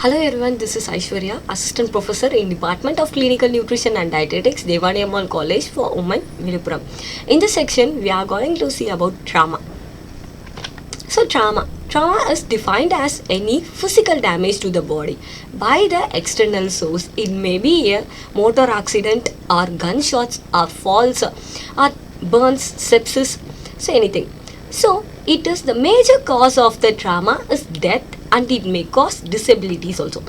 Hello everyone, this is Aiswariya, Assistant Professor in Department of Clinical Nutrition and Dietetics, Theivanai Ammal College for Women, Villupuram. In this section, we are going to see about trauma. So trauma is defined as any physical damage to the body by the external source. It may be a motor accident or gunshots or falls or burns, sepsis, so anything. So it is the major cause of the trauma is death, and it may cause disabilities also.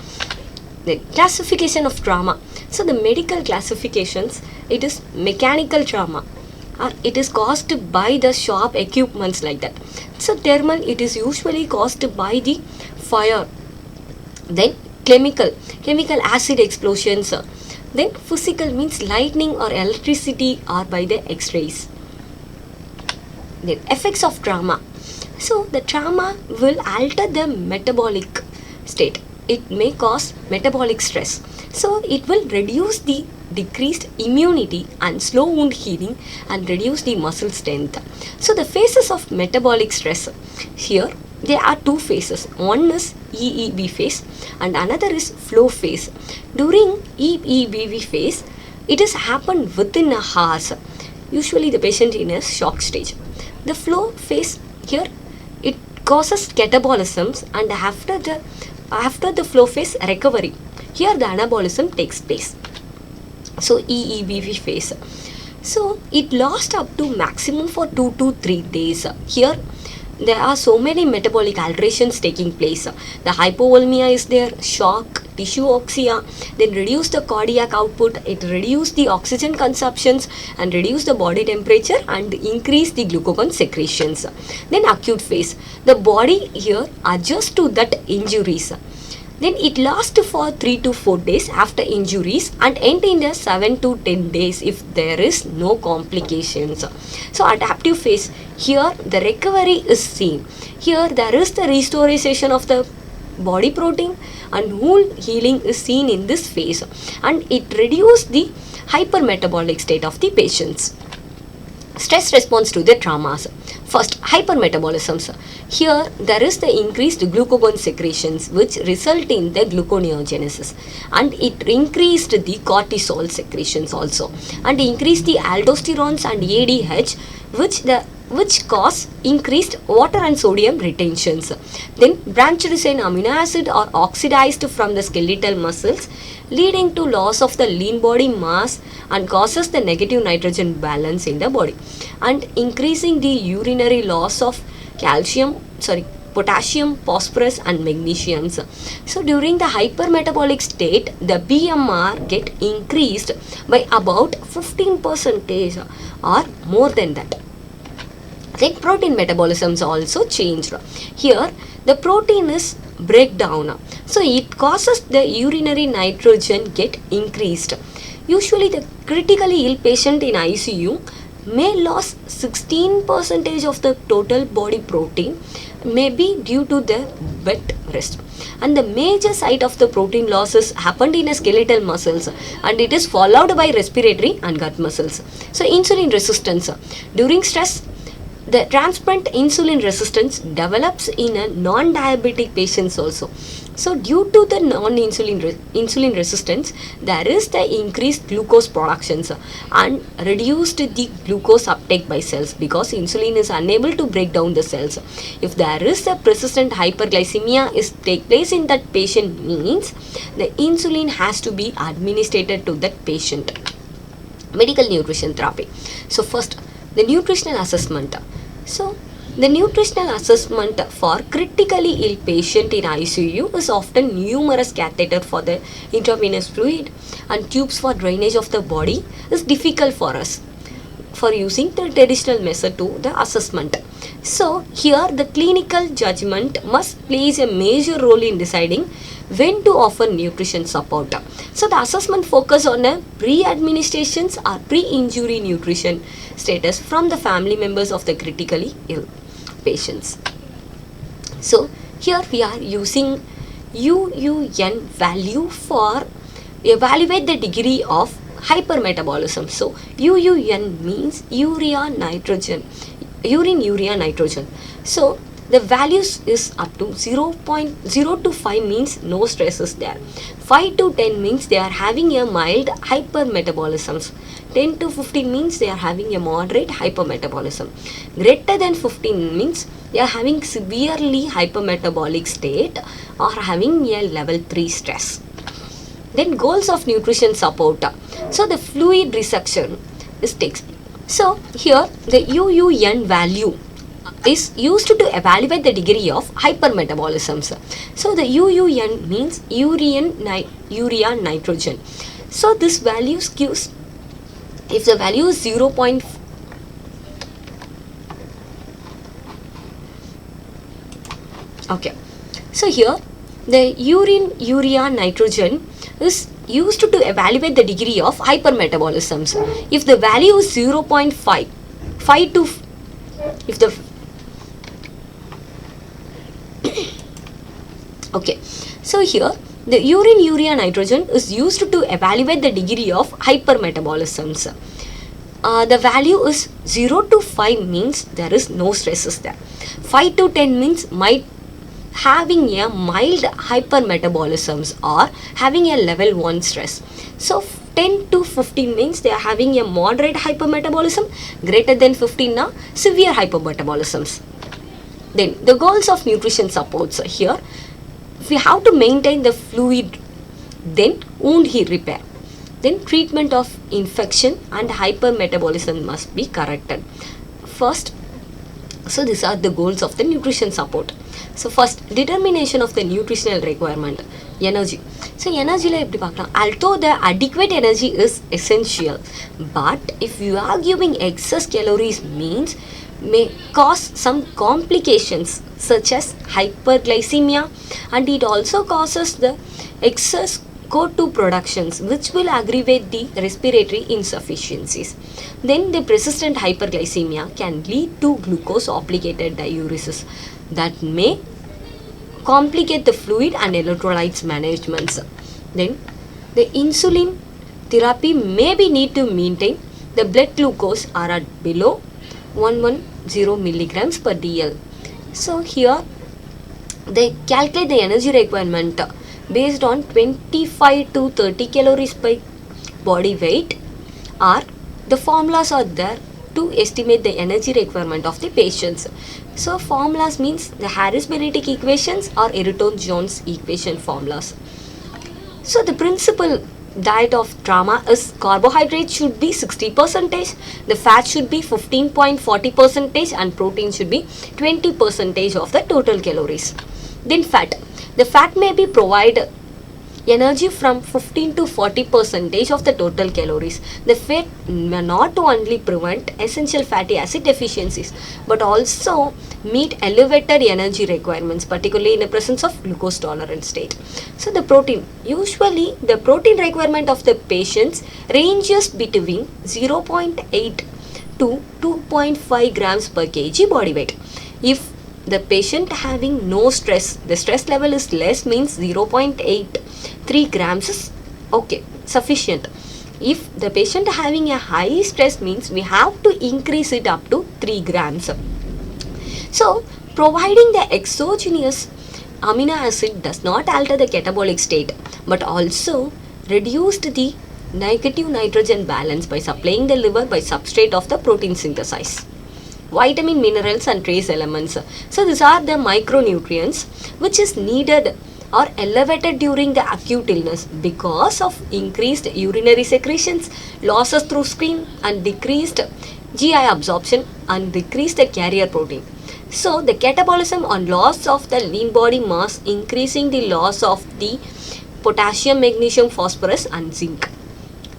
The classification of trauma. So the medical classifications, it is mechanical trauma, or it is caused by the sharp equipments like that. So thermal, it is usually caused by the fire. Then chemical acid explosions. Then physical means lightning or electricity or by the x-rays. Then effects of trauma. So the trauma will alter the metabolic state. It may cause metabolic stress. So it will reduce the decreased immunity and slow wound healing and reduce the muscle strength. So the phases of metabolic stress. Here there are two phases. One is EEB phase and another is flow phase. During EEB phase, it has happened within a hours. Usually the patient in a shock stage. The flow phase, here it causes catabolisms, and after the flow phase, recovery. Here the anabolism takes place. So EEBV phase. So it lasts up to maximum for 2 to 3 days. Here there are so many metabolic alterations taking place. The hypovolemia is there, shock, tissue oxia, then reduce the cardiac output, it reduce the oxygen consumptions and reduce the body temperature and increase the glucagon secretions. Then acute phase, the body here adjusts to that injuries. Then it lasts for 3 to 4 days after injuries and end in the 7 to 10 days if there is no complications. So adaptive phase, here the recovery is seen. Here there is the restoration of the body protein and wound healing is seen in this phase, and it reduces the hypermetabolic state of the patients. Stress response to the traumas. First, hypermetabolisms. Here there is the increased glucagon secretions which result in the gluconeogenesis, and it increased the cortisol secretions also, and increased the aldosterons and ADH which cause increased water and sodium retentions. Then branched chain amino acid are oxidized from the skeletal muscles, leading to loss of the lean body mass and causes the negative nitrogen balance in the body, and increasing the urinary loss of potassium, phosphorus and magnesium. So during the hypermetabolic state, the BMR get increased by about 15% or more than that. Then protein metabolisms also changed. Here the protein is breakdown, so it causes the urinary nitrogen get increased. Usually the critically ill patient in ICU may lose 16% of the total body protein, may be due to the bed rest, and the major site of the protein losses happened in a skeletal muscles, and it is followed by respiratory and gut muscles. So insulin resistance. During stress, the transparent insulin resistance develops in a non-diabetic patients also. So due to the insulin resistance, there is the increased glucose productions and reduced the glucose uptake by cells, because insulin is unable to break down the cells. If there is a persistent hyperglycemia is take place in that patient, means the insulin has to be administered to that patient. Medical nutrition therapy. So first, the nutritional assessment. So the nutritional assessment for critically ill patient in ICU is often numerous catheter for the intravenous fluid and tubes for drainage of the body is difficult for us for using the traditional method to the assessment. So here the clinical judgment must plays a major role in deciding when to offer nutrition support. So the assessment focus on a pre-administrations or pre-injury nutrition status from the family members of the critically ill patients. So here we are using UUN value for evaluate the degree of hypermetabolism. So UUN means urine urea nitrogen. So The values is up to 0.0 to 5 means no stress is there. 5 to 10 means they are having a mild hypermetabolism. 10 to 15 means they are having a moderate hypermetabolism. Greater than 15 means they are having severely hypermetabolic state or having a level 3 stress. Then goals of nutrition support. So the fluid resection is takes. So here the UUN value is used to evaluate the degree of hypermetabolism. So the UUN means urea nitrogen. So this value gives, if the value is 0. Okay, so here the urea nitrogen is used to evaluate the degree of hypermetabolism. If the value is 0.5 to, if the okay, so here the urea nitrogen is used to evaluate the degree of hypermetabolism. The value is 0 to 5 means there is no stresses there. 5 to 10 means might having a mild hypermetabolism or having a level 1 stress. So 10 to 15 means they are having a moderate hypermetabolism. Greater than 15 now severe hypermetabolisms. Then the goals of nutrition supports here. We have to maintain the fluid, then wound heal repair, then treatment of infection and hypermetabolism must be corrected. First, so these are the goals of the nutrition support. So first, determination of the nutritional requirement, energy. So energy la eppadi paakalam, although the adequate energy is essential, but if you are giving excess calories means may cause some complications such as hyperglycemia, and it also causes the excess CO2 productions which will aggravate the respiratory insufficiencies. Then the persistent hyperglycemia can lead to glucose obligated diuresis that may complicate the fluid and electrolytes management. Then the insulin therapy may be need to maintain the blood glucose are at below 110 milligrams per dl. So here they calculate the energy requirement based on 25 to 30 calories per body weight, or the formulas are there to estimate the energy requirement of the patients. So formulas means the Harris-Benedict equations or Eritone-Jones equation formulas. So the principal diet of trauma is carbohydrate should be 60%, the fat should be 15.40%, and protein should be 20% of the total calories. Then fat. The fat may be provide energy from 15 to 40% of the total calories. The fat may not only prevent essential fatty acid deficiencies but also meet elevated energy requirements, particularly in the presence of glucose tolerant state. So the protein, usually the protein requirement of the patients ranges between 0.8 to 2.5 grams per kg body weight. If the patient having no stress, the stress level is less means 0.83 grams is okay, sufficient. If the patient having a high stress means we have to increase it up to 3 grams. So providing the exogenous amino acid does not alter the catabolic state but also reduced the negative nitrogen balance by supplying the liver by substrate of the protein synthesis. Vitamin, minerals and trace elements. So these are the micronutrients which is needed or elevated during the acute illness because of increased urinary secretions, losses through skin and decreased GI absorption and decreased the carrier protein. So the catabolism on loss of the lean body mass, increasing the loss of the potassium, magnesium, phosphorus and zinc.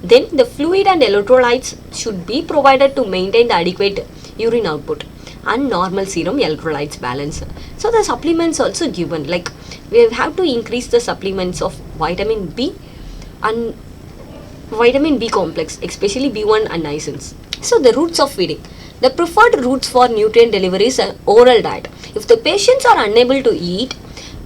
Then the fluid and electrolytes should be provided to maintain the adequate urine output and normal serum electrolytes balance. So the supplements also given, like we have to increase the supplements of vitamin B and vitamin B complex, especially B1 and niacins. So the routes of feeding. The preferred routes for nutrient delivery is an oral diet. If the patients are unable to eat,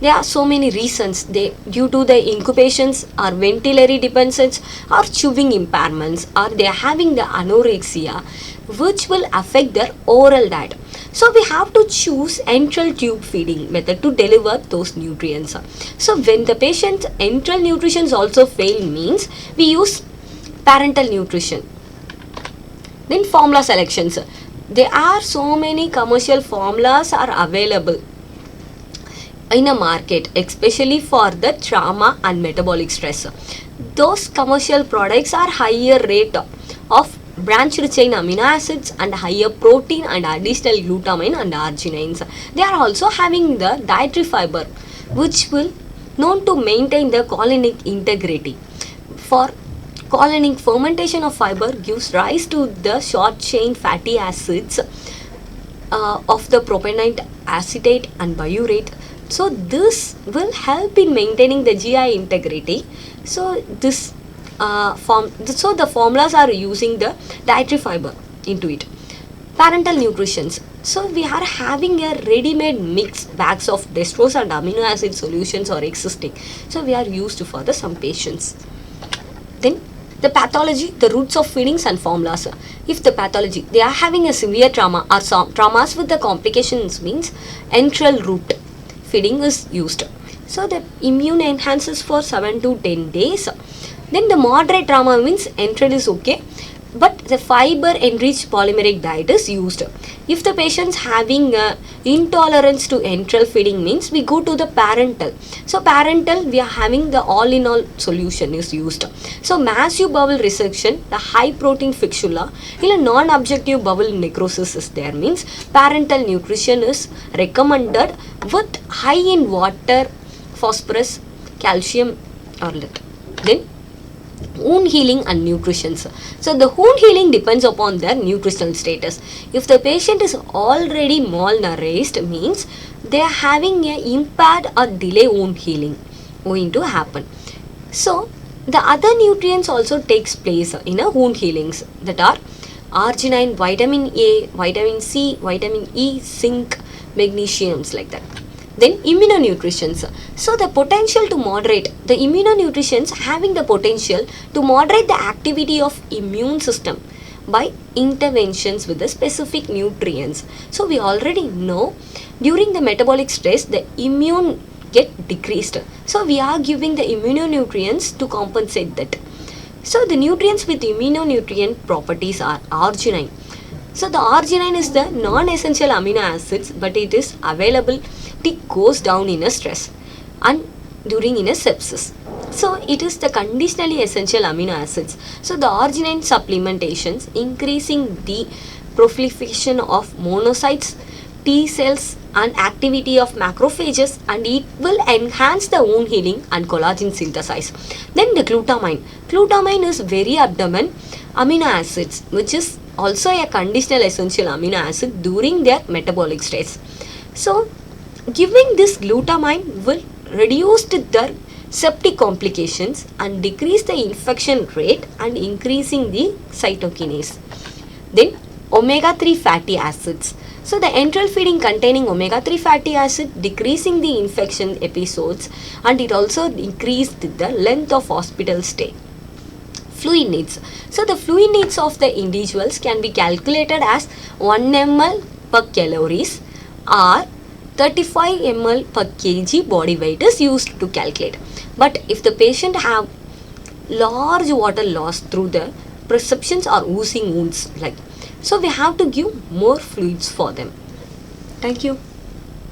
there are so many reasons. They due to the incubations or ventilatory dependence or chewing impairments, or they are having the anorexia. which will affect their oral diet. So we have to choose enteral tube feeding method to deliver those nutrients. So when the patient's enteral nutrition also fail means we use parental nutrition. Then formula selections. There are so many commercial formulas are available in a market, especially for the trauma and metabolic stress. Those commercial products are higher rate of branched chain amino acids and higher protein and additional glutamine and arginines. They are also having the dietary fiber, which will known to maintain the colonic integrity. For colonic fermentation of fiber gives rise to the short chain fatty acids of the propanate, acetate and biurate. So this will help in maintaining the GI integrity. So this so the formulas are using the dietary fiber into it. Parental nutrition. So we are having a ready-made mix bags of dextrose and amino acid solutions are existing. So we are used for the some patients. Then the pathology, the routes of feedings and formulas. If the pathology, they are having a severe trauma or some traumas with the complications means enteral route feeding is used. So the immune enhances for 7 to 10 days. Then the moderate trauma means enteral is okay, but the fiber enriched polymeric diet is used. If the patient's having intolerance to enteral feeding means we go to the parental. So parental we are having the all in all solution is used. So massive bowel resection, the high protein fistula in a non-objective bowel necrosis is there means parental nutrition is recommended with high in water, phosphorus, calcium or lead. Then wound healing and nutrition. So the wound healing depends upon their nutritional status. If the patient is already malnourished means they are having a impaired or delay wound healing going to happen. So the other nutrients also takes place in a wound healings, that are arginine, vitamin A, vitamin C, vitamin E, zinc, magnesiums, like that. Then immunonutrients. So the potential to moderate, the immunonutrients having the potential to moderate the activity of immune system by interventions with the specific nutrients. So we already know during the metabolic stress the immune get decreased. So we are giving the immunonutrients to compensate that. So the nutrients with immunonutrient properties are arginine. So the arginine is the non-essential amino acids, but it is available. It goes down in a stress and during in a sepsis. So it is the conditionally essential amino acids. So the arginine supplementations increasing the proliferation of monocytes, T cells and activity of macrophages, and it will enhance the wound healing and collagen synthesis. Then the glutamine. Glutamine is very abdomen amino acids, which is also a conditional essential amino acid during their metabolic stress. So giving this glutamine will reduce the septic complications and decrease the infection rate and increasing the cytokinase. Then omega-3 fatty acids. So the enteral feeding containing omega-3 fatty acid decreasing the infection episodes, and it also increased the length of hospital stay. Fluid needs. So the fluid needs of the individuals can be calculated as 1 ml per calories or 35 ml per kg body weight is used to calculate. But if the patient have large water loss through the perceptions or oozing wounds, like, so we have to give more fluids for them. Thank you.